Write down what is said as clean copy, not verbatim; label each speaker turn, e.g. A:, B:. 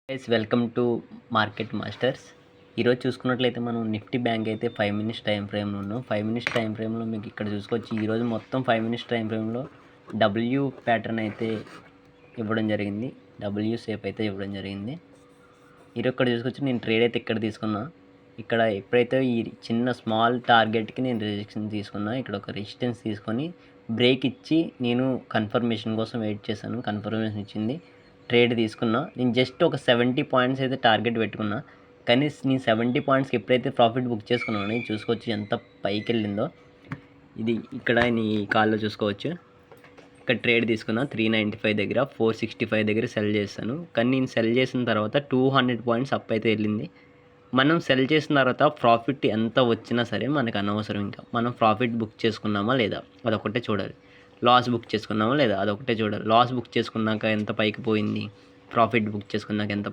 A: Guys welcome to market masters. ఈరోజు చూసుకున్నట్లయితే మనం నిఫ్టీ బ్యాంక్ అయితే 5 మినిట్స్ టైం ఫ్రేమ్లో ఉన్నాం. 5 మినిట్స్ టైం ఫ్రేమ్లో మీకు ఇక్కడ చూసుకోవచ్చు. ఈరోజు మొత్తం 5 మినిట్స్ టైం ఫ్రేమ్లో డబ్ల్యూ ప్యాటర్న్ అయితే ఇవ్వడం జరిగింది. డబ్ల్యూ షేప్ అయితే ఇవ్వడం జరిగింది. ఈరోజు ఇక్కడ చూసుకోవచ్చు. నేను ట్రేడ్ అయితే ఇక్కడ తీసుకున్నా. ఇక్కడ ఎప్పుడైతే ఈ చిన్న స్మాల్ టార్గెట్కి నేను రిజెక్షన్ తీసుకున్నా, ఇక్కడ ఒక రెసిస్టెన్స్ తీసుకొని బ్రేక్ ఇచ్చి నేను కన్ఫర్మేషన్ కోసం వెయిట్ చేశాను. కన్ఫర్మేషన్ ఇచ్చింది, ట్రేడ్ తీసుకున్నా. నేను జస్ట్ ఒక 70 పాయింట్స్ అయితే టార్గెట్ పెట్టుకున్నా. కానీ నేను 70 పాయింట్స్కి ఎప్పుడైతే ప్రాఫిట్ బుక్ చేసుకున్నాను చూసుకోవచ్చు ఎంత పైకి వెళ్ళిందో. ఇది ఇక్కడ ఈ కాల్లో చూసుకోవచ్చు. ఇక్కడ ట్రేడ్ తీసుకున్నా 395 దగ్గర, 465 దగ్గర సెల్ చేస్తాను. కానీ నేను సెల్ చేసిన తర్వాత 200 పాయింట్స్ అప్ అయితే వెళ్ళింది. మనం సెల్ చేసిన తర్వాత ప్రాఫిట్ ఎంత వచ్చినా సరే మనకు అనవసరం. ఇంకా మనం ప్రాఫిట్ బుక్ చేసుకున్నామా లేదా అదొకటే చూడాలి. లాస్ బుక్ చేసుకున్నామా లేదా అదొకటే చూడాలి. లాస్ బుక్ చేసుకున్నాక ఎంత పైకి పోయింది, ప్రాఫిట్ బుక్ చేసుకున్నాక ఎంత